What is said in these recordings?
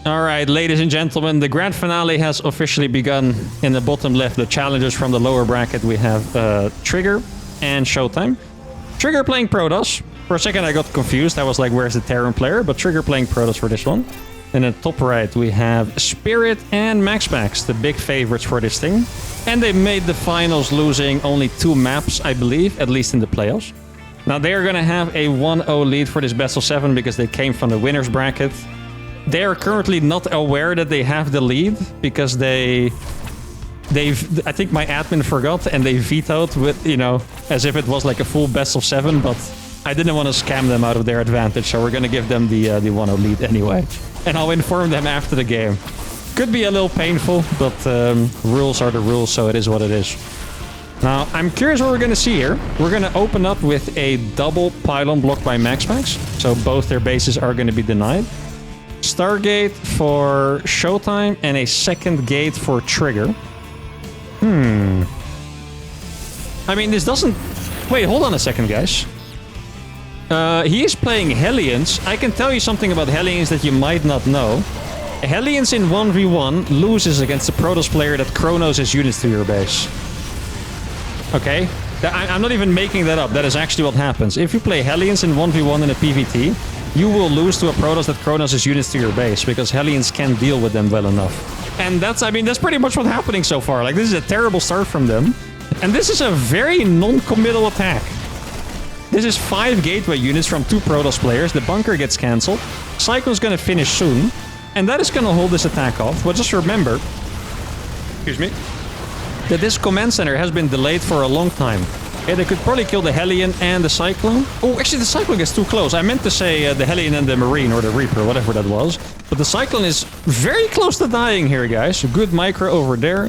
All right, ladies and gentlemen, the grand finale has officially begun. In the bottom left, the challengers from the lower bracket, we have Trigger and Showtime. Trigger playing Protoss. For a second, I got confused. I was like, where's the Terran player? But Trigger playing Protoss for this one. And in the top right, we have Spirit and MaxPax, the big favorites for this thing. And they made the finals losing only 2 maps, I believe, at least in the playoffs. Now, they are going to have a 1-0 lead for this best of 7 because they came from the winner's bracket. They are currently not aware that they have the lead because I think my admin forgot and they vetoed with, you know, as if it was like a full best of 7, but I didn't want to scam them out of their advantage, so we're going to give them the 1-0 lead anyway. And I'll inform them after the game. Could be a little painful, but rules are the rules, so it is what it is. Now, I'm curious what we're going to see here. We're going to open up with a double pylon block by MaxPax, so both their bases are going to be denied. Stargate for Showtime and a second gate for Trigger. I mean, this doesn't... Wait, hold on a second, guys. He is playing Hellions. I can tell you something about Hellions that you might not know. Hellions in 1v1 loses against the Protoss player that chronos his units to your base. Okay? I'm not even making that up. That is actually what happens. If you play Hellions in 1v1 in a PvT, you will lose to a Protoss that chronos his units to your base, because Hellions can't deal with them well enough. And that's pretty much what's happening so far. Like, this is a terrible start from them. And this is a very non-committal attack. This is 5 gateway units from 2 Protoss players. The bunker gets cancelled. Cyclone's gonna finish soon. And that is gonna hold this attack off. But just remember... Excuse me. That this command center has been delayed for a long time. Yeah, they could probably kill the Hellion and the Cyclone. Oh, actually, the Cyclone gets too close. I meant to say the Hellion and the Marine, or the Reaper, whatever that was. But the Cyclone is very close to dying here, guys. A good micro over there.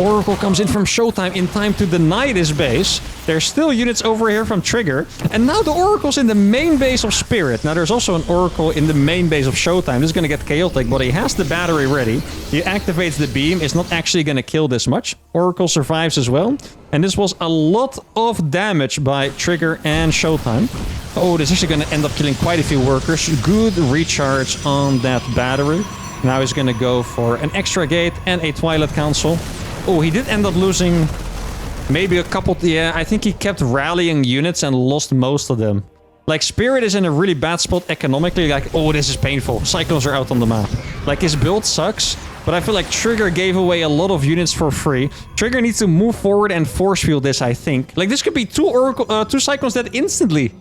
Oracle comes in from Showtime in time to deny this base. There's still units over here from Trigger. And now the Oracle's in the main base of Spirit. Now, there's also an Oracle in the main base of Showtime. This is going to get chaotic, but he has the battery ready. He activates the beam. It's not actually going to kill this much. Oracle survives as well. And this was a lot of damage by Trigger and Showtime. Oh, this is actually going to end up killing quite a few workers. Good recharge on that battery. Now he's going to go for an extra gate and a Twilight Council. Oh, he did end up losing maybe a couple... Yeah, I think he kept rallying units and lost most of them. Like, Spirit is in a really bad spot economically. Like, oh, this is painful. Cyclones are out on the map. Like, his build sucks, but I feel like Trigger gave away a lot of units for free. Trigger needs to move forward and force field this, I think. Like, this could be 2 Cyclones dead instantly.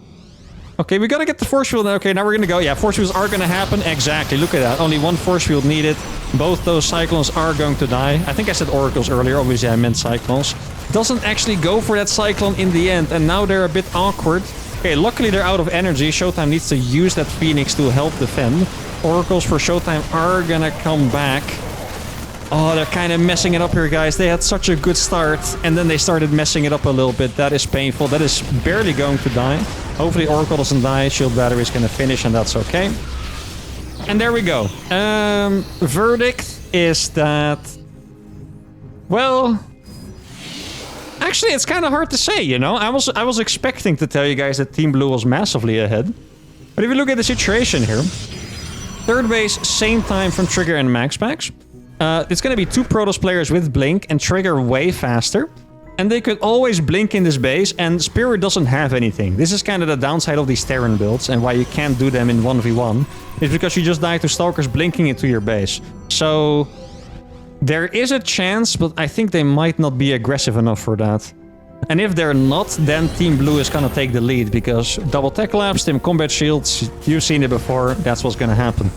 Okay, we gotta get the force field. Okay, now we're gonna go. Yeah, force fields are gonna happen. Exactly, look at that. Only 1 force field needed. Both those Cyclones are going to die. I think I said Oracles earlier. Obviously, I meant Cyclones. Doesn't actually go for that Cyclone in the end, and now they're a bit awkward. Okay, luckily they're out of energy. Showtime needs to use that Phoenix to help defend. Oracles for Showtime are gonna come back. Oh, they're kind of messing it up here, guys. They had such a good start, and then they started messing it up a little bit. That is painful. That is barely going to die. Hopefully Oracle doesn't die. Shield battery is going to finish, and that's okay. And there we go. Verdict is that... Well... Actually, it's kind of hard to say, you know? I was expecting to tell you guys that Team Blue was massively ahead. But if you look at the situation here... Third base, same time from Trigger and MaxPax. It's going to be 2 Protoss players with Blink and Trigger way faster. And they could always Blink in this base, and Spirit doesn't have anything. This is kind of the downside of these Terran builds, and why you can't do them in 1v1. It's because you just die to Stalkers blinking into your base. So, there is a chance, but I think they might not be aggressive enough for that. And if they're not, then Team Blue is going to take the lead, because double tech labs, Team Combat Shields, you've seen it before, that's what's going to happen.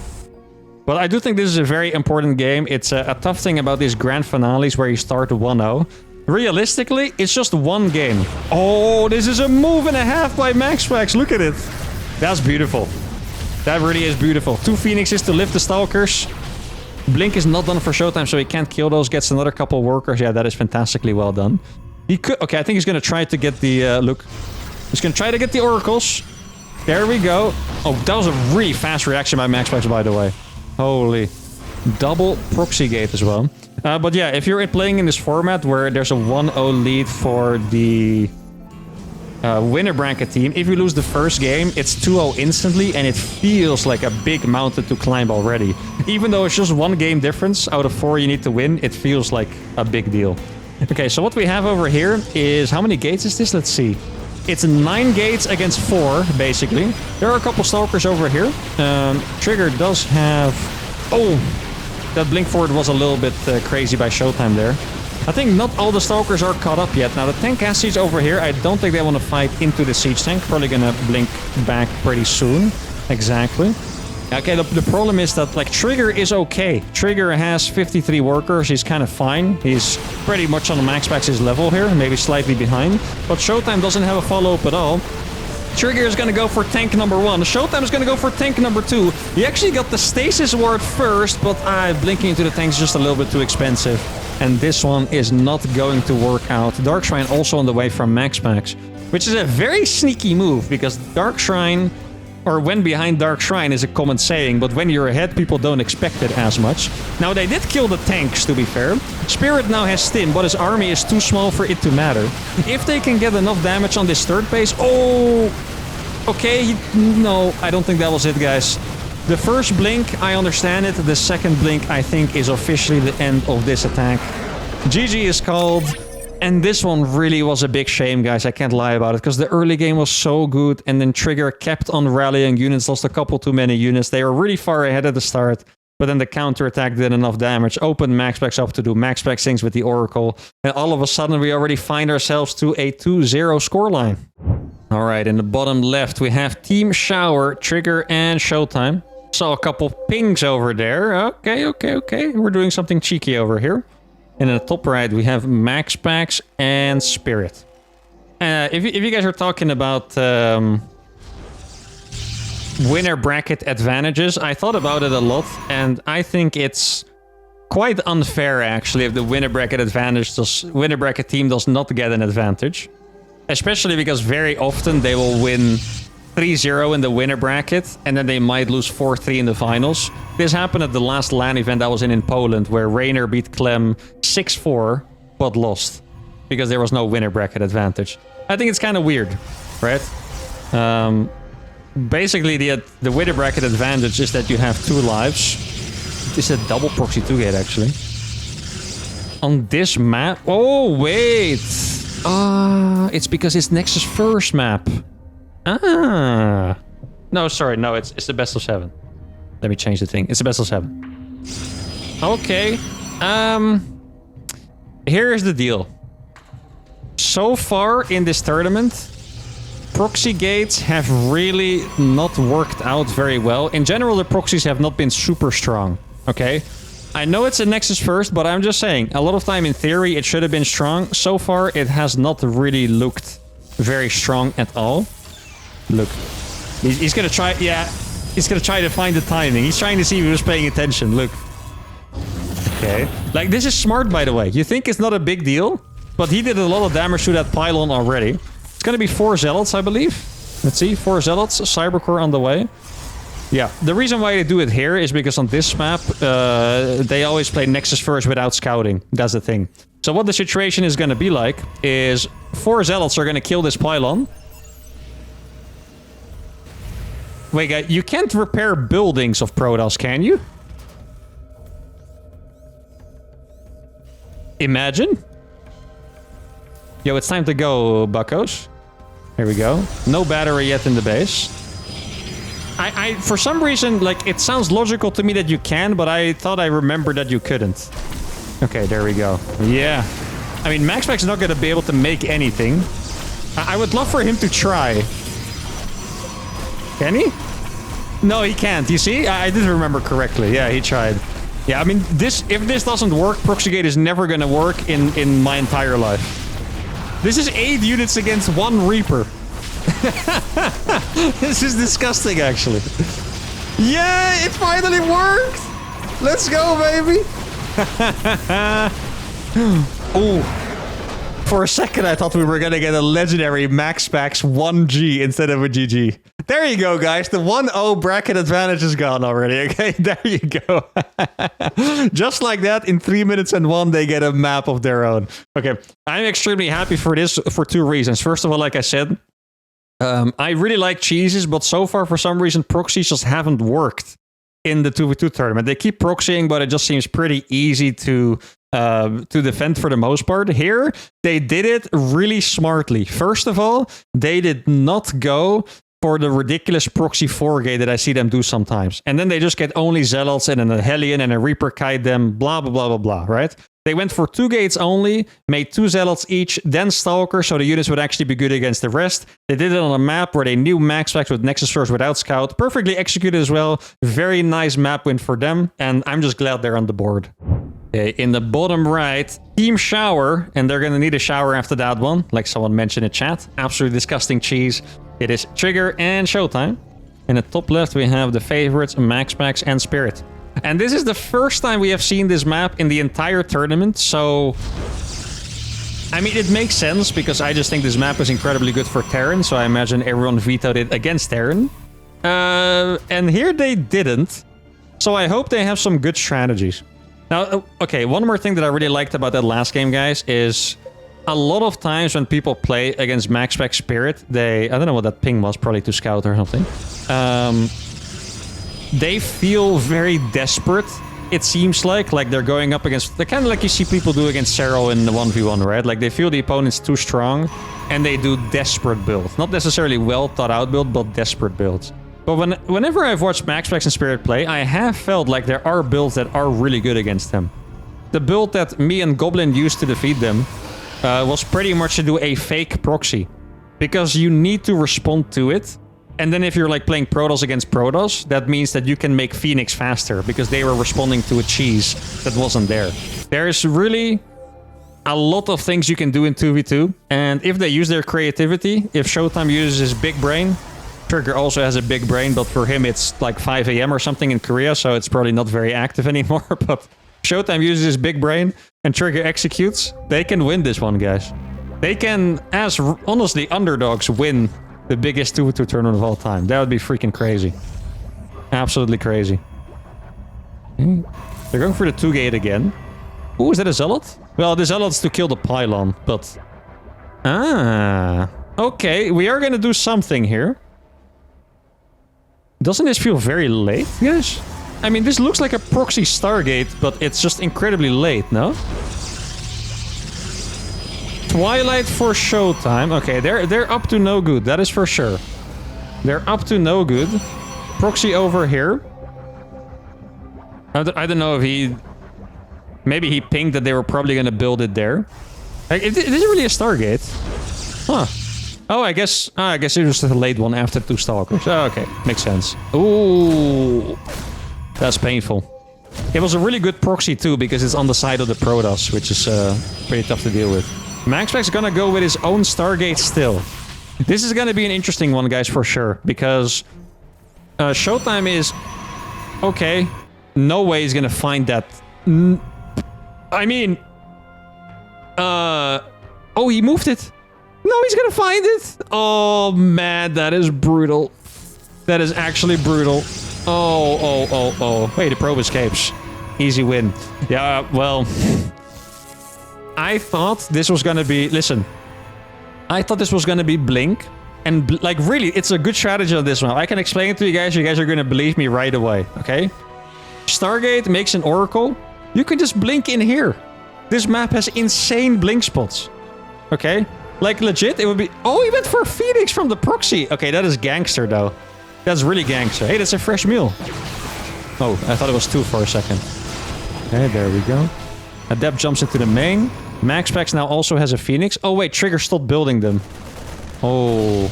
But I do think this is a very important game. It's a tough thing about these grand finales where you start 1-0. Realistically, it's just 1 game. Oh, this is a move and a half by MaxPax. Look at it. That's beautiful. That really is beautiful. 2 Phoenixes to lift the Stalkers. Blink is not done for Showtime, so he can't kill those. Gets another couple workers. Yeah, that is fantastically well done. He could... Okay, I think he's going to try to get the... look. He's going to try to get the Oracles. There we go. Oh, that was a really fast reaction by MaxPax, by the way. Holy. Double proxy gate as well. But yeah, if you're playing in this format where there's a 1-0 lead for the winner bracket team, if you lose the first game, it's 2-0 instantly, and it feels like a big mountain to climb already. Even though it's just 1 game difference out of 4 you need to win, it feels like a big deal. Okay, so what we have over here is... How many gates is this? Let's see. It's 9 gates against 4, basically. There are a couple Stalkers over here. Trigger does have... Oh! That blink forward was a little bit crazy by Showtime there. I think not all the Stalkers are caught up yet. Now, the tank has siege over here. I don't think they want to fight into the siege tank. Probably gonna blink back pretty soon. Exactly. Okay, the problem is that, like, Trigger is okay. Trigger has 53 workers. He's kind of fine. He's pretty much on the max Pax's level here. Maybe slightly behind. But Showtime doesn't have a follow-up at all. Trigger is going to go for tank number 1. Showtime is going to go for tank number 2. He actually got the stasis ward first, but blinking into the tank is just a little bit too expensive. And this one is not going to work out. Dark Shrine also on the way from max Pax, which is a very sneaky move, because Dark Shrine, or when behind Dark Shrine is a common saying, but when you're ahead, people don't expect it as much. Now, they did kill the tanks, to be fair. Spirit now has Stim, but his army is too small for it to matter. If they can get enough damage on this third base... Oh! Okay, no, I don't think that was it, guys. The first blink, I understand it. The second blink, I think, is officially the end of this attack. GG is called. And this one really was a big shame, guys. I can't lie about it, because the early game was so good, and then Trigger kept on rallying units, lost a couple too many units. They were really far ahead at the start, but then the counterattack did enough damage, opened Max Pax up to do Max Pax things with the Oracle, and all of a sudden we already find ourselves to a 2-0 scoreline. Alright, in the bottom left we have Team Shower, Trigger, and Showtime. Saw a couple pings over there. Okay. We're doing something cheeky over here. And in the top right, we have Max Pax and Spirit. If you guys are talking about winner bracket advantages, I thought about it a lot, and I think it's quite unfair, actually, if the winner bracket team does not get an advantage. Especially because very often they will win 3-0 in the winner bracket, and then they might lose 4-3 in the finals. This happened at the last LAN event I was in Poland, where Rainer beat Clem 6-4, but lost, because there was no winner bracket advantage. I think it's kind of weird, right? Basically, the winner bracket advantage is that you have 2 lives. This is a double proxy 2-gate, actually. On this map... Oh, wait! It's because it's Nexus first map. No, sorry, no, it's the best of 7. Let me change the thing. It's the best of 7. Okay. Here's the deal. So far in this tournament, proxy gates have really not worked out very well. In general, the proxies have not been super strong. Okay? I know it's a Nexus first, but I'm just saying, a lot of time in theory it should have been strong. So far, it has not really looked very strong at all. Look. He's gonna try, yeah. He's gonna try to find the timing. He's trying to see if he was paying attention. Look. Okay. Like, this is smart, by the way. You think it's not a big deal, but he did a lot of damage to that pylon already. It's gonna be 4 Zealots, I believe. Let's see. 4 Zealots. Cybercore on the way. Yeah. The reason why they do it here is because on this map, they always play Nexus first without scouting. That's the thing. So what the situation is gonna be like is 4 Zealots are gonna kill this pylon. Wait, guys, you can't repair buildings of Protoss, can you? Imagine. Yo, it's time to go, buckos. Here we go. No battery yet in the base. I for some reason, like, it sounds logical to me that you can, but I thought I remembered that you couldn't. Okay, there we go. Yeah. I mean, Max Pax is not going to be able to make anything. I would love for him to try. Can he? No, he can't. You see? I did remember correctly. Yeah, he tried. Yeah, I mean, if this doesn't work, Proxygate is never gonna work in my entire life. This is 8 units against 1 Reaper. This is disgusting, actually. Yeah, it finally worked! Let's go, baby! Oh. For a second, I thought we were gonna get a legendary Max Pax 1G instead of a GG. There you go, guys. The 1-0 bracket advantage is gone already, okay? There you go. Just like that, in 3 minutes and 1, they get a map of their own. Okay, I'm extremely happy for this for 2 reasons. First of all, like I said, I really like cheeses, but so far, for some reason, proxies just haven't worked in the 2v2 tournament. They keep proxying, but it just seems pretty easy to defend for the most part. Here, they did it really smartly. First of all, they did not go for the ridiculous proxy 4-gate that I see them do sometimes. And then they just get only Zealots and a Hellion and a Reaper kite them, blah, blah, blah, blah, blah, right? They went for 2 gates only, made 2 Zealots each, then Stalker, so the units would actually be good against the rest. They did it on a map where they knew max packs with Nexus Source without Scout. Perfectly executed as well. Very nice map win for them, and I'm just glad they're on the board. Okay, in the bottom right, Team Shower, and they're gonna need a shower after that one, like someone mentioned in chat. Absolutely disgusting cheese. It is Trigger and Showtime. In the top left, we have the favorites, Max Packs and Spirit. And this is the first time we have seen this map in the entire tournament, so... I mean, it makes sense, because I just think this map is incredibly good for Terran, so I imagine everyone vetoed it against Terran. And here they didn't, so I hope they have some good strategies. Now, okay, one more thing that I really liked about that last game, guys, is... a lot of times when people play against Max Pack Spirit, they... I don't know what that ping was, probably to Scout or something. They feel very desperate, it seems like they're going up against... They're kind of like you see people do against Serral in the 1v1, right? Like, they feel the opponent's too strong, and they do desperate builds. Not necessarily well thought out build, but desperate builds. But whenever I've watched Max Packs and Spirit play, I have felt like there are builds that are really good against them. The build that me and Goblin used to defeat them was pretty much to do a fake proxy. Because you need to respond to it. And then if you're like playing Protoss against Protoss, that means that you can make Phoenix faster. Because they were responding to a cheese that wasn't there. There's really a lot of things you can do in 2v2. And if they use their creativity, if Showtime uses his big brain... Trigger also has a big brain, but for him it's like 5 AM or something in Korea. So it's probably not very active anymore. But Showtime uses his big brain and Trigger executes. They can win this one, guys. They can, as honestly underdogs, win the biggest 2v2 tournament of all time. That would be freaking crazy. Absolutely crazy. Okay. They're going for the 2-gate again. Ooh, is that a Zealot? Well, the Zealot's to kill the pylon, but... Ah. Okay, we are going to do something here. Doesn't this feel very late, guys? I mean, this looks like a proxy Stargate, but it's just incredibly late, no? Twilight for Showtime. Okay, they're up to no good, that is for sure. They're up to no good. Proxy over here. I don't know if he... Maybe he pinged that they were probably going to build it there. Like, is it really a Stargate? Huh. Oh, I guess it was a late one after 2 Stalkers. Oh, okay, makes sense. Ooh, that's painful. It was a really good proxy too, because it's on the side of the Protoss, which is pretty tough to deal with. MaxPack's gonna go with his own Stargate still. This is gonna be an interesting one, guys, for sure, because Showtime is... Okay, no way he's gonna find that... I mean... Oh, he moved it! No, he's gonna find it! Oh, man, that is brutal. That is actually brutal. Oh. Wait, the probe escapes. Easy win. Yeah, well... I thought this was gonna be... Listen. I thought this was gonna be Blink. And, like, really, it's a good strategy on this one. I can explain it to you guys. You guys are gonna believe me right away, okay? Stargate makes an Oracle. You can just blink in here. This map has insane blink spots. Okay? Like, legit, it would be... Oh, he went for Phoenix from the proxy. Okay, that is gangster, though. That's really gangster. Hey, that's a fresh meal. Oh, I thought it was 2 for a second. Okay, there we go. Adept jumps into the main. MaxPax now also has a Phoenix. Oh, wait, Trigger stopped building them. Oh.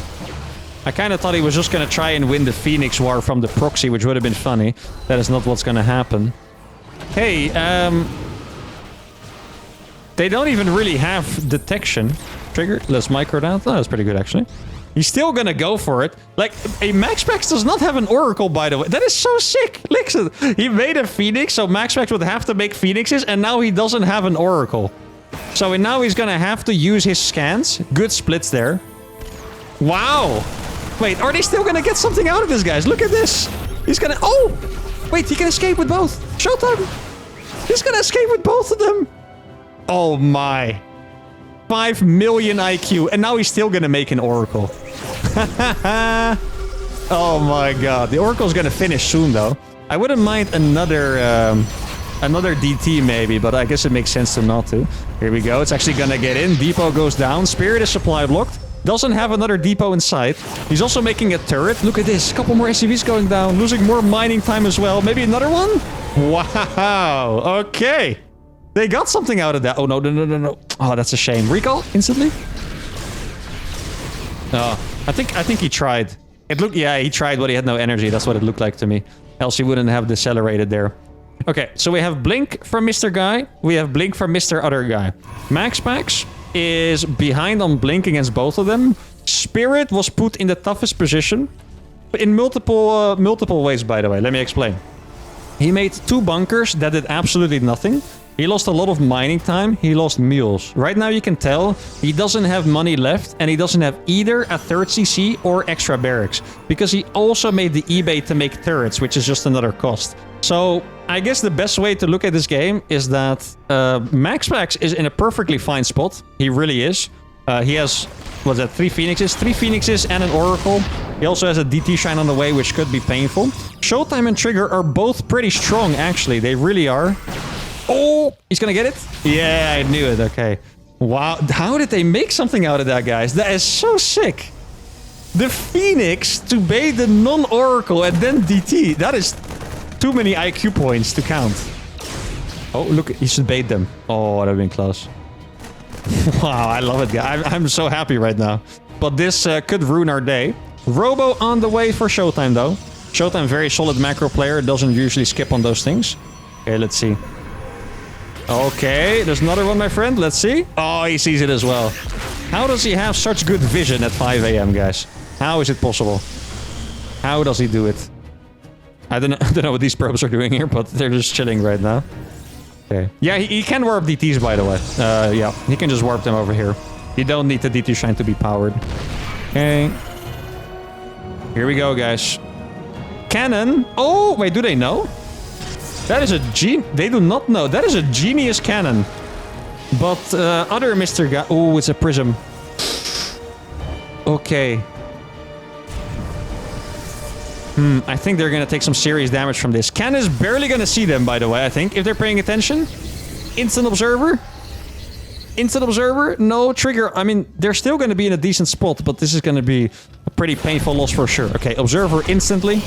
I kind of thought he was just going to try and win the Phoenix war from the proxy, which would have been funny. That is not what's going to happen. Hey, they don't even really have detection. Trigger, let's micro that. Oh, that's pretty good, actually. He's still gonna go for it. Like, a MaxPax does not have an Oracle, by the way. That is so sick. Listen, he made a Phoenix, so MaxPax would have to make Phoenixes, and now he doesn't have an Oracle. So now he's gonna have to use his scans. Good splits there. Wow. Wait, are they still gonna get something out of this, guys? Look at this. He's gonna... Oh! Wait, he can escape with both. Showtime. He's gonna escape with both of them. Oh my. 5 million IQ. And now he's still gonna make an Oracle. Oh my god. The Oracle's gonna finish soon, though. I wouldn't mind another DT maybe, but I guess it makes sense to not to. Here we go. It's actually gonna get in. Depot goes down. Spirit is supply blocked. Doesn't have another depot in sight. He's also making a turret. Look at this. A couple more SCVs going down. Losing more mining time as well. Maybe another one? Wow. Okay. They got something out of that. Oh, no, no, no, no, no. Oh, that's a shame. Recall instantly? Oh, I think he tried. It looked, yeah, he tried, but he had no energy. That's what it looked like to me. Else he wouldn't have decelerated there. Okay, so we have Blink from Mr. Guy. We have Blink from Mr. Other Guy. Max Pax is behind on Blink against both of them. Spirit was put in the toughest position. In multiple ways, by the way. Let me explain. He made 2 bunkers that did absolutely nothing. He lost a lot of mining time. He lost mules. Right now you can tell he doesn't have money left and he doesn't have either a 3rd CC or extra barracks. Because he also made the eBay to make turrets, which is just another cost. So I guess the best way to look at this game is that Max Pax is in a perfectly fine spot. He really is. He has, what's that, 3 Phoenixes? 3 Phoenixes and an Oracle. He also has a DT Shine on the way, which could be painful. Showtime and Trigger are both pretty strong, actually. They really are. Oh, he's gonna get it? Yeah, I knew it. Okay. Wow. How did they make something out of that, guys? That is so sick. The Phoenix to bait the non-Oracle and then DT. That is too many IQ points to count. Oh, look. He should bait them. Oh, that would have been close. Wow, I love it, guys. I'm so happy right now. But this could ruin our day. Robo on the way for Showtime, though. Showtime, very solid macro player. Doesn't usually skip on those things. Okay, let's see. Okay, there's another one, my friend. Let's see. Oh, he sees it as well. How does he have such good vision at 5 a.m., guys? How is it possible? How does he do it? I don't know what these probes are doing here, but they're just chilling right now. Okay. Yeah, he can warp DTs, by the way. Yeah, he can just warp them over here. You don't need the DT Shine to be powered. Okay. Here we go, guys. Cannon. Oh, wait, do they know? That is a they do not know. That is a genius cannon. But other Mr. Guy... Oh, it's a prism. Okay. I think they're going to take some serious damage from this. Cannon is barely going to see them, by the way, I think. If they're paying attention. Instant Observer. Instant Observer. No, Trigger. I mean, they're still going to be in a decent spot. But this is going to be a pretty painful loss for sure. Okay, Observer instantly.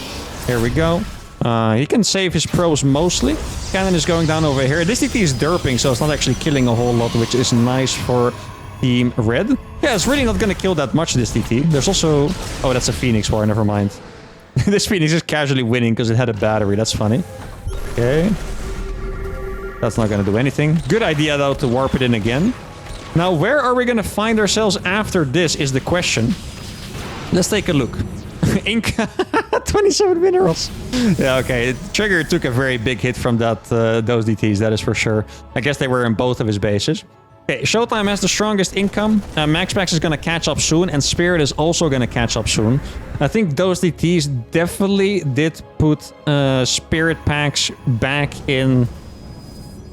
Here we go. He can save his pros mostly. Cannon is going down over here. This DT is derping, so it's not actually killing a whole lot, which is nice for Team Red. Yeah, it's really not going to kill that much, this DT. There's also... Oh, that's a Phoenix War, never mind. This Phoenix is casually winning because it had a battery. That's funny. Okay. That's not going to do anything. Good idea, though, to warp it in again. Now, where are we going to find ourselves after this is the question. Let's take a look. Ink 27 minerals. Yeah, okay. Trigger took a very big hit from that those DTs, that is for sure. I guess they were in both of his bases. Okay, Showtime has the strongest income. Max Pax is going to catch up soon, and Spirit is also going to catch up soon. I think those DTs definitely did put Spirit Pax back in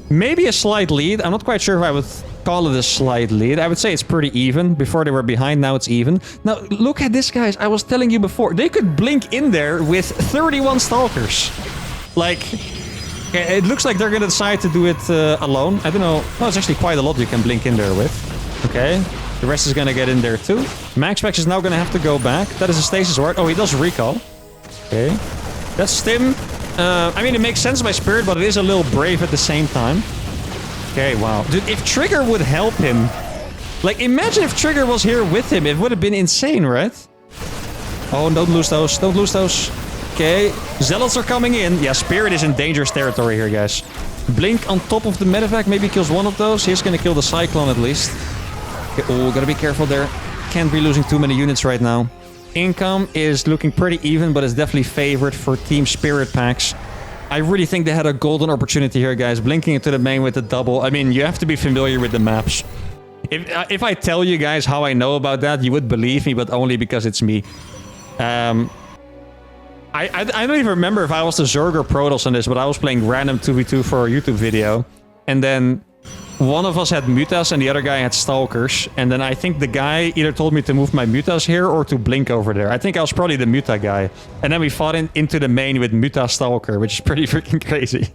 maybe a slight lead. I'm not quite sure if I would call it a slight lead. I would say it's pretty even. Before they were behind, now it's even. Now, look at this, guys. I was telling you before. They could blink in there with 31 Stalkers. Like, it looks like they're going to decide to do it alone. I don't know. Oh, it's actually quite a lot you can blink in there with. Okay. The rest is going to get in there too. Max Pax is now going to have to go back. That is a stasis ward. Oh, he does recall. Okay. That's Stim. I mean, it makes sense by Spirit, but it is a little brave at the same time. Okay, wow. Dude, if Trigger would help him... Like, imagine if Trigger was here with him. It would have been insane, right? Oh, don't lose those. Don't lose those. Okay. Zealots are coming in. Yeah, Spirit is in dangerous territory here, guys. Blink on top of the medevac. Maybe kills one of those. He's gonna kill the Cyclone at least. Okay, oh, gotta be careful there. Can't be losing too many units right now. Income is looking pretty even, but it's definitely favored for Team Spirit Pax. I really think they had a golden opportunity here, guys. Blinking into the main with the double. I mean, you have to be familiar with the maps. If I tell you guys how I know about that, you would believe me, but only because it's me. I don't even remember if I was the Zerg or Protoss on this, but I was playing random 2v2 for a YouTube video. And then one of us had mutas and the other guy had stalkers. And then I think the guy either told me to move my mutas here or to blink over there. I think I was probably the muta guy. And then we fought into the main with muta stalker, which is pretty freaking crazy.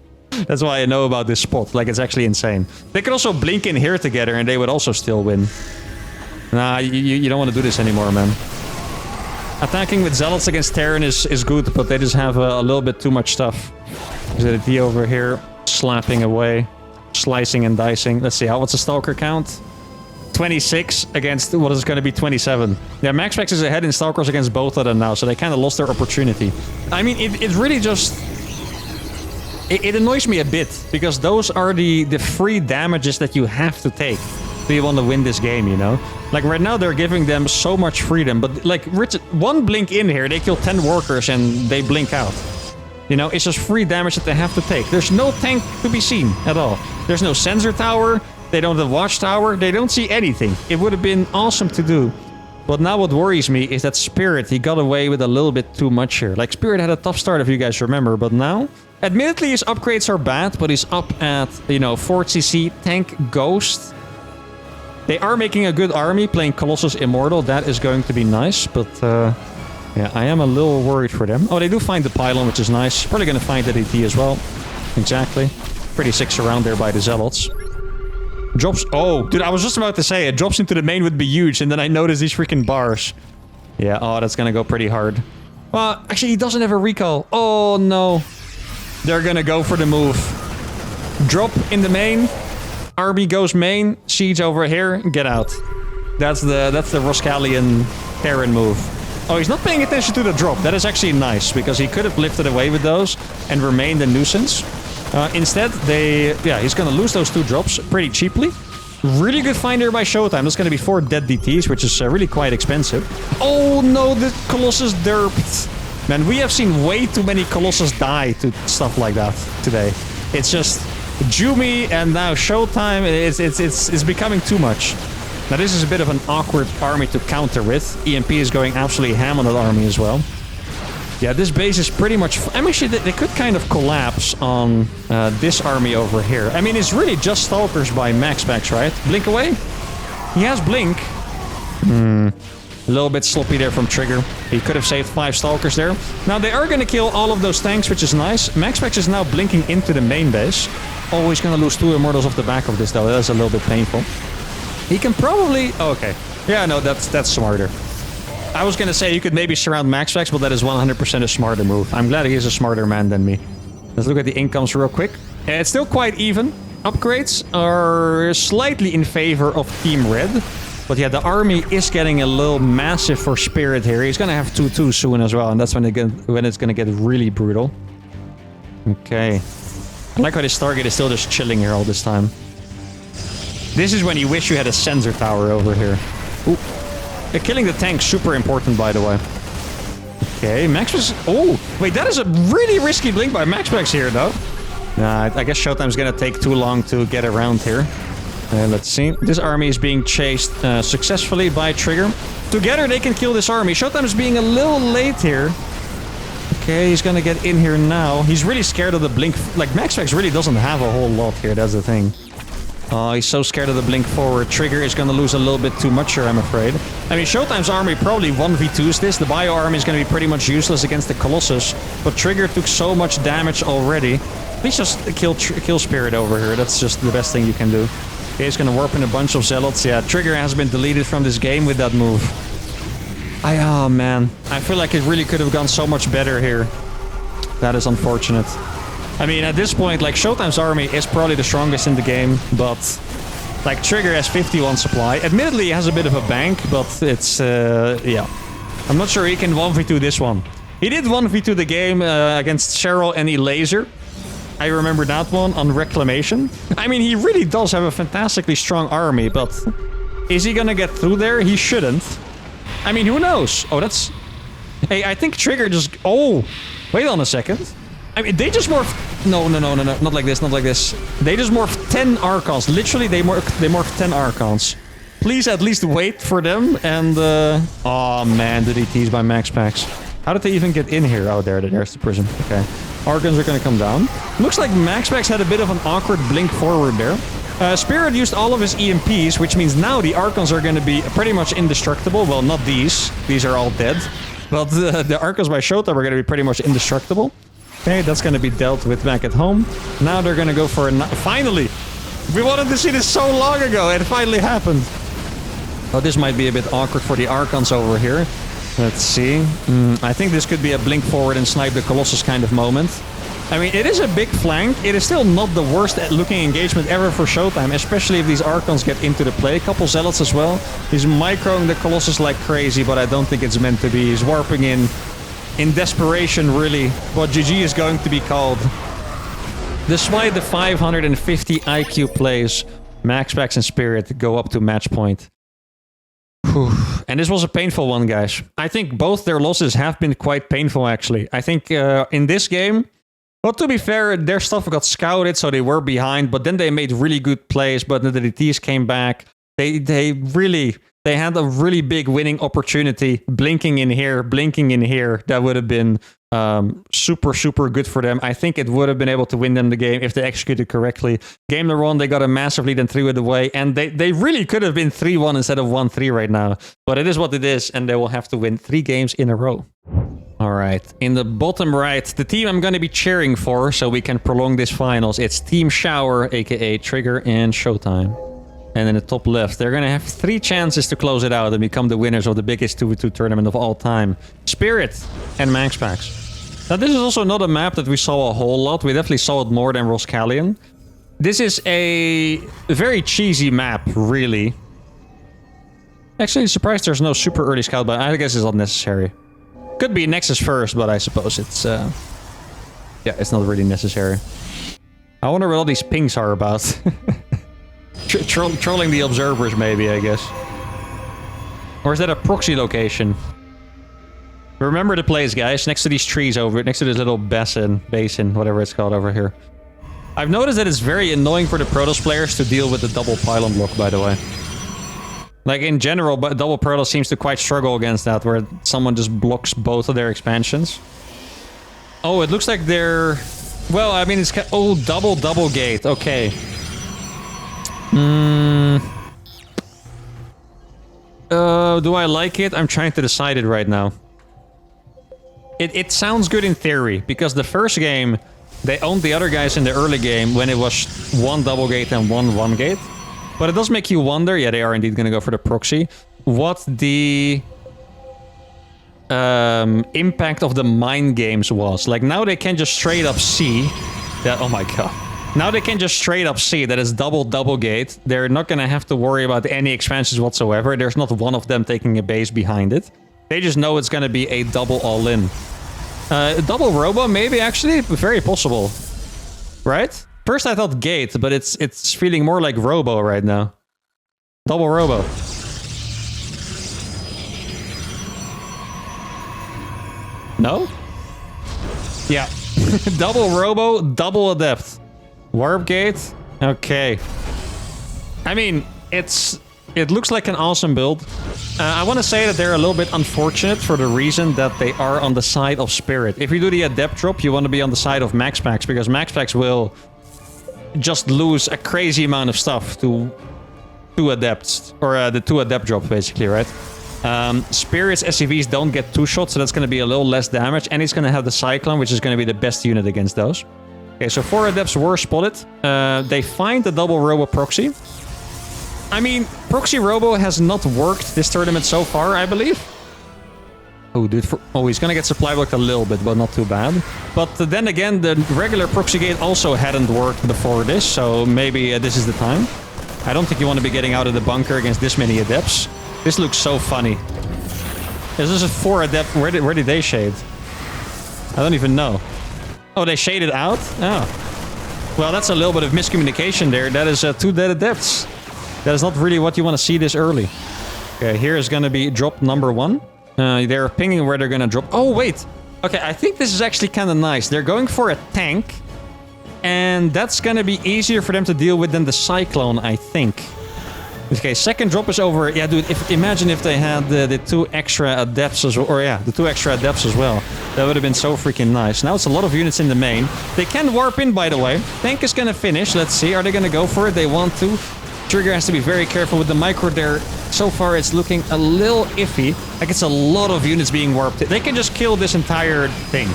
That's why I know about this spot. Like, it's actually insane. They could also blink in here together and they would also still win. Nah, you don't want to do this anymore, man. Attacking with Zealots against Terran is good, but they just have a little bit too much stuff. Is it a D over here? Slapping away. Slicing and dicing. Let's see, what's the Stalker count? 26 against, what is going to be 27. Yeah, MaxPax is ahead in Stalkers against both of them now, so they kind of lost their opportunity. I mean, it really just... It annoys me a bit, because those are the free damages that you have to take if you want to win this game, you know? Like, right now, they're giving them so much freedom, but, like, one blink in here, they kill 10 workers and they blink out. You know, it's just free damage that they have to take. There's no tank to be seen at all. There's no sensor tower. They don't have watchtower. They don't see anything. It would have been awesome to do. But now what worries me is that Spirit, he got away with a little bit too much here. Like, Spirit had a tough start, if you guys remember, but now... Admittedly, his upgrades are bad, but he's up at, you know, 4cc, tank, ghost. They are making a good army, playing Colossus Immortal. That is going to be nice, but... yeah, I am a little worried for them. Oh, they do find the pylon, which is nice. Probably going to find the DT as well. Exactly. Pretty sick surround there by the Zealots. Drops... Oh, dude, I was just about to say, it drops into the main would be huge, and then I noticed these freaking bars. Yeah, oh, that's going to go pretty hard. Well, actually, he doesn't have a recall. Oh, no. They're going to go for the move. Drop in the main. Army goes main. Siege over here. Get out. That's the Roscallion Terran move. Oh, he's not paying attention to the drop. That is actually nice, because he could have lifted away with those and remained a nuisance. Instead, he's going to lose those 2 drops pretty cheaply. Really good find there by Showtime. That's going to be 4 dead DTs, which is really quite expensive. Oh no, the Colossus derped. Man, we have seen way too many Colossus die to stuff like that today. It's just Jumi and now Showtime. It's becoming too much. Now, this is a bit of an awkward army to counter with. EMP is going absolutely ham on that army as well. Yeah, this base is pretty much... I mean, actually, they could kind of collapse on this army over here. I mean, it's really just Stalkers by MaxPax, right? Blink away? He has Blink. A little bit sloppy there from Trigger. He could have saved 5 Stalkers there. Now, they are going to kill all of those tanks, which is nice. MaxPax is now blinking into the main base. Oh, he's going to lose 2 Immortals off the back of this, though. That's a little bit painful. He can probably... Oh, okay. Yeah, no, that's smarter. I was going to say you could maybe surround MaxPax, but that is 100% a smarter move. I'm glad he is a smarter man than me. Let's look at the incomes real quick. It's still quite even. Upgrades are slightly in favor of Team Red. But yeah, the army is getting a little massive for Spirit here. He's going to have 2-2 soon as well, and that's when it's going to get really brutal. Okay. I like how this target is still just chilling here all this time. This is when you wish you had a sensor tower over here. Ooh. Killing the tank, super important, by the way. Okay, MaxPax... Oh, wait, that is a really risky blink by MaxPax here, though. Nah, I guess Showtime's gonna take too long to get around here. Let's see. This army is being chased successfully by Trigger. Together, they can kill this army. Showtime is being a little late here. Okay, he's gonna get in here now. He's really scared of the blink. Like, MaxPax really doesn't have a whole lot here, that's the thing. Oh, he's so scared of the blink forward. Trigger is going to lose a little bit too much here, I'm afraid. I mean, Showtime's army probably 1v2s this. The Bio army is going to be pretty much useless against the Colossus. But Trigger took so much damage already. Please just kill Spirit over here. That's just the best thing you can do. Okay, he's going to warp in a bunch of Zealots. Yeah, Trigger has been deleted from this game with that move. Oh, man. I feel like it really could have gone so much better here. That is unfortunate. I mean, at this point, like, Showtime's army is probably the strongest in the game, but, like, Trigger has 51 supply. Admittedly, he has a bit of a bank, but it's, yeah. I'm not sure he can 1v2 this one. He did 1v2 the game against Cheryl and Elaser. I remember that one on Reclamation. I mean, he really does have a fantastically strong army, but is he gonna get through there? He shouldn't. I mean, who knows? Oh, that's... Hey, I think Trigger just... Oh, wait on a second. I mean, they just morphed... No. Not like this, not like this. They just morphed 10 Archons. Literally, they morphed 10 Archons. Please at least wait for them and... Oh, man, the DTs by MaxPax. How did they even get in here? Oh, there's the prison. Okay. Archons are going to come down. Looks like MaxPax had a bit of an awkward blink forward there. Spirit used all of his EMPs, which means now the Archons are going to be pretty much indestructible. Well, not these. These are all dead. But the Archons by Showtime are going to be pretty much indestructible. Okay, that's going to be dealt with back at home. Now they're going to go for a... Finally! We wanted to see this so long ago. It finally happened. Oh, this might be a bit awkward for the Archons over here. Let's see. I think this could be a blink forward and snipe the Colossus kind of moment. I mean, it is a big flank. It is still not the worst looking engagement ever for Showtime, especially if these Archons get into the play. A couple Zealots as well. He's microing the Colossus like crazy, but I don't think it's meant to be. He's warping in desperation, really. But GG is going to be called. Despite the 550 IQ plays, MaxPax and Spirit go up to match point. Whew. And this was a painful one, guys. I think both their losses have been quite painful, actually. I think in this game... Well, to be fair, their stuff got scouted, so they were behind, but then they made really good plays, but the DTs came back. They had a really big winning opportunity, blinking in here. That would have been super, super good for them. I think it would have been able to win them the game if they executed correctly. Game number 1, they got a massive lead and threw it away, and they really could have been 3-1 instead of 1-3 right now. But it is what it is, and they will have to win 3 games in a row. All right, in the bottom right, the team I'm going to be cheering for so we can prolong this finals. It's Team Shower, aka Trigger and Showtime. And in the top left, they're going to have 3 chances to close it out and become the winners of the biggest 2v2 tournament of all time. Spirit and MaxPax. Now, this is also not a map that we saw a whole lot. We definitely saw it more than Roscallion. This is a very cheesy map, really. Actually, surprised there's no super early scout, but I guess it's not necessary. Could be Nexus first, but I suppose it's... yeah, it's not really necessary. I wonder what all these pings are about. Trolling the observers, maybe, I guess. Or is that a proxy location? Remember the place, guys. Next to these trees over... Next to this little basin, whatever it's called over here. I've noticed that it's very annoying for the Protoss players to deal with the double pylon block, by the way. Like, in general, but double Protoss seems to quite struggle against that, where someone just blocks both of their expansions. Oh, it looks like they're... Well, I mean, it's... Oh, double gate. Okay. Do I like it? I'm trying to decide it right now. It sounds good in theory, because the first game, they owned the other guys in the early game when it was 1 double gate and 1 gate. But it does make you wonder, yeah, they are indeed going to go for the proxy, what the impact of the mind games was. Like, now they can just straight up see that, oh my god. Now they can just straight up see that it's double gate. They're not going to have to worry about any expansions whatsoever. There's not one of them taking a base behind it. They just know it's going to be a double all-in. Double robo, maybe, actually? Very possible. Right? First I thought gate, but it's feeling more like robo right now. Double robo. No? Yeah. Double robo, double adept. Warp gate? Okay. I mean, it looks like an awesome build. I want to say that they're a little bit unfortunate for the reason that they are on the side of Spirit. If you do the adept drop, you want to be on the side of MaxPax, because MaxPax will just lose a crazy amount of stuff to 2 adepts, or the 2 adept drop, basically, right? Spirit's SCVs don't get 2 shots, so that's going to be a little less damage, and he's going to have the Cyclone, which is going to be the best unit against those. Okay, so 4 adepts were spotted. They find the double robo proxy. I mean, proxy robo has not worked this tournament so far, I believe. Oh, dude. He's gonna get supply blocked a little bit, but not too bad. But then again, the regular proxy gate also hadn't worked before this, so maybe this is the time. I don't think you want to be getting out of the bunker against this many adepts. This looks so funny. This is a 4 adept. Where did they shade? I don't even know. Oh, they shaded out? Oh. Well, that's a little bit of miscommunication there. That is 2 dead adepts. That is not really what you want to see this early. Okay, here is going to be drop number 1. They're pinging where they're going to drop. Oh, wait. Okay, I think this is actually kind of nice. They're going for a tank. And that's going to be easier for them to deal with than the Cyclone, I think. Okay, second drop is over. Yeah, dude, imagine if they had the 2 extra adepts as well. Or yeah, the 2 extra adepts as well. That would have been so freaking nice. Now it's a lot of units in the main. They can warp in, by the way. Tank is gonna finish. Let's see. Are they gonna go for it? They want to. Trigger has to be very careful with the micro there. So far, it's looking a little iffy. Like, it's a lot of units being warped. They can just kill this entire thing.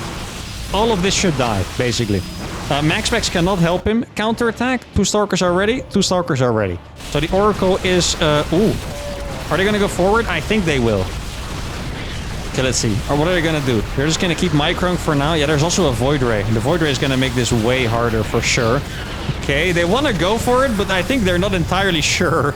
All of this should die, basically. Max Specs cannot help him. Counterattack. 2 Stalkers are ready. 2 Stalkers are ready. So the Oracle is... ooh. Are they going to go forward? I think they will. Okay, let's see. Or what are they going to do? They're just going to keep microing for now. Yeah, there's also a Void Ray. The Void Ray is going to make this way harder for sure. Okay, they want to go for it, but I think they're not entirely sure.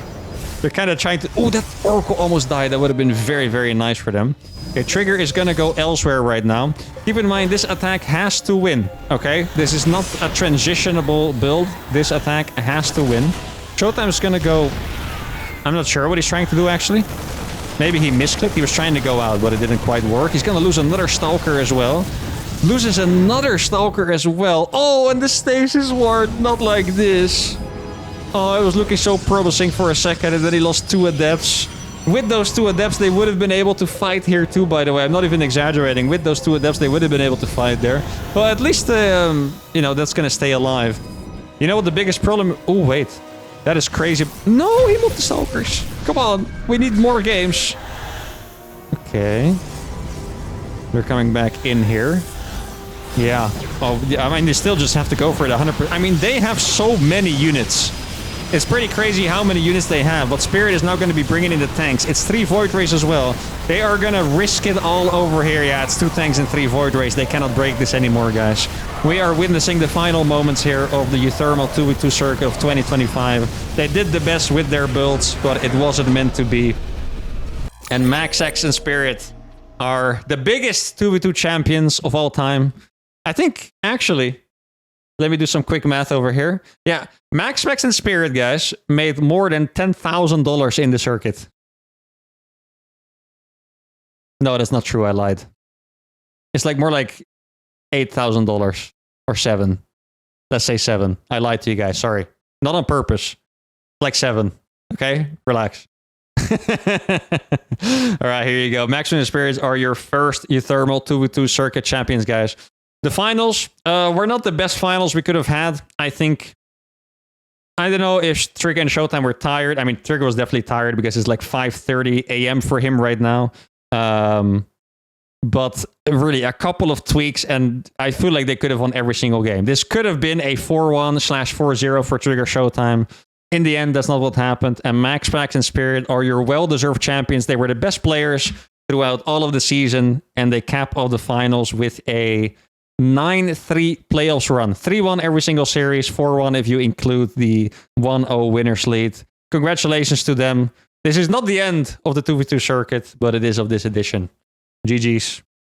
They're kind of trying to... Oh, that Oracle almost died. That would have been very, very nice for them. Okay, Trigger is gonna go elsewhere right now. Keep in mind, this attack has to win, okay? This is not a transitionable build. This attack has to win. Showtime is gonna go... I'm not sure what he's trying to do, actually. Maybe he misclicked. He was trying to go out, but it didn't quite work. He's gonna lose another Stalker as well. Loses another Stalker as well. Oh, and the Stasis Ward, not like this. Oh, it was looking so promising for a second, and then he lost 2 Adepts. With those 2 Adepts, they would have been able to fight here too, by the way. I'm not even exaggerating. With those 2 Adepts, they would have been able to fight there. Well, at least, you know, that's gonna stay alive. You know what the biggest problem... Oh, wait. That is crazy. No, he moved the Stalkers. Come on. We need more games. Okay. They're coming back in here. Yeah. Oh, yeah, I mean, they still just have to go for it 100%. I mean, they have so many units. It's pretty crazy how many units they have, but Spirit is now going to be bringing in the tanks. It's 3 Void Rays as well. They are going to risk it all over here. Yeah, it's 2 tanks and 3 Void Rays. They cannot break this anymore, guys. We are witnessing the final moments here of the uThermal 2v2 circuit of 2025. They did the best with their builds, but it wasn't meant to be. And Max X and Spirit are the biggest 2v2 champions of all time. I think, actually... Let me do some quick math over here. Yeah, Max Specs and Spirit, guys, made more than $10,000 in the circuit. No, that's not true. I lied. It's like more like $8,000 or 7. Let's say 7. I lied to you guys. Sorry. Not on purpose. Like 7. Okay? Relax. All right, here you go. Max and Spirits are your first uThermal 2v2 circuit champions, guys. The finals were not the best finals we could have had. I think, I don't know if Trigger and Showtime were tired. I mean, Trigger was definitely tired because it's like 5:30 a.m. for him right now. But really, a couple of tweaks, and I feel like they could have won every single game. This could have been a 4-1/4-0 for Trigger Showtime. In the end, that's not what happened. And Max, Pax, and Spirit are your well-deserved champions. They were the best players throughout all of the season, and they cap off the finals with a 9-3 playoffs run. 3-1 every single series, 4-1 if you include the 1-0 winners lead. Congratulations to them. This is not the end of the 2v2 circuit, but it is of this edition. GG's.